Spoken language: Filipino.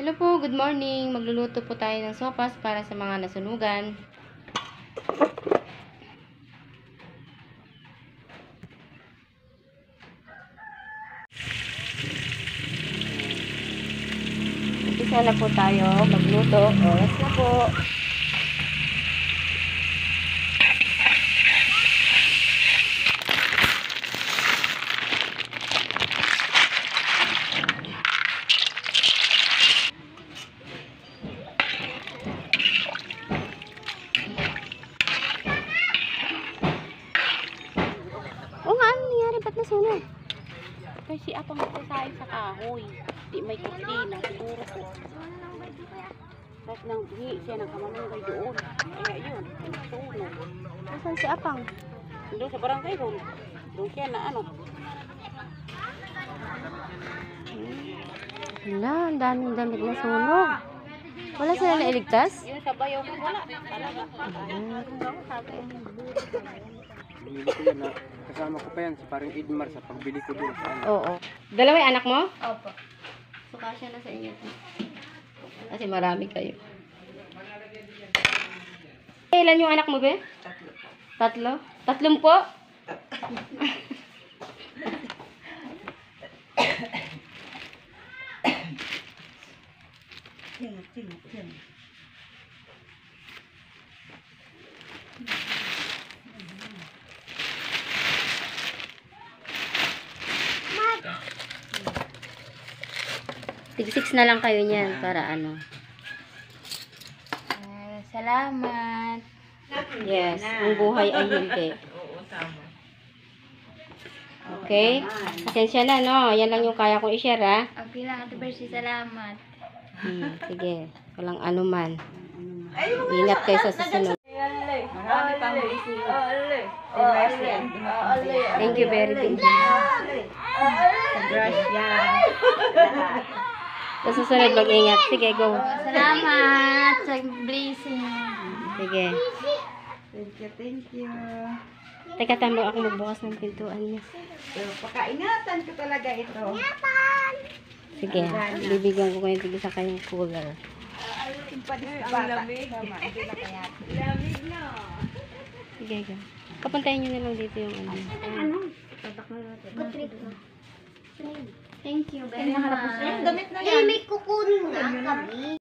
Hello po, good morning. Magluluto po tayo ng sopas para sa mga nasunugan. Umpisa na po tayo magluto. Oras na po. Ba't nasunog? Kasi apang magsasayin sa kahoy. Di may kusina, siguro po. Tapos nang hingi siya ng kamanungay doon. Kaya yun, nasunog. Nasaan si Apang? Doon sa barangay doon. Doon siya na ano. Wala, ang daming damit na sunog. Wala sila nailigtas? Yun sa bayaw ko wala. Talaga. Bumili ko yan na kasama ko pa yan si parang Edmar sa pagbili ko doon sa ano. Oo. Dalawa yung anak mo? Opo. So, kasya na sa inyo. Kasi marami kayo. Ilan yung anak mo, be? Tatlo. Tatlong po? Tig-6 na lang kayo niyan para ano. Salamat. Yes, ang buhay ay hindi. Okay? Pasensya na, no? Yan lang yung kaya kong i-share, ha? Okay lang, Ate Bercy, salamat. Sige. Walang anuman. Ingat kayo sa susunod. Marami pang busy. Thank you very much. Sa susunod, mag-ingat. Sige, go. Salamat sa blessing. Sige. Thank you. Teka, tama ako magbukas ng pintuan niya. Pakaingatan ko talaga ito. Sige, bibigyan ko kayo tigisa kayong cooler. Ang lamig. Lamig na. Sige, go. Kapuntahin nyo na lang dito yung ano. Thank you very much. Damit na yan. May kukunin na kami.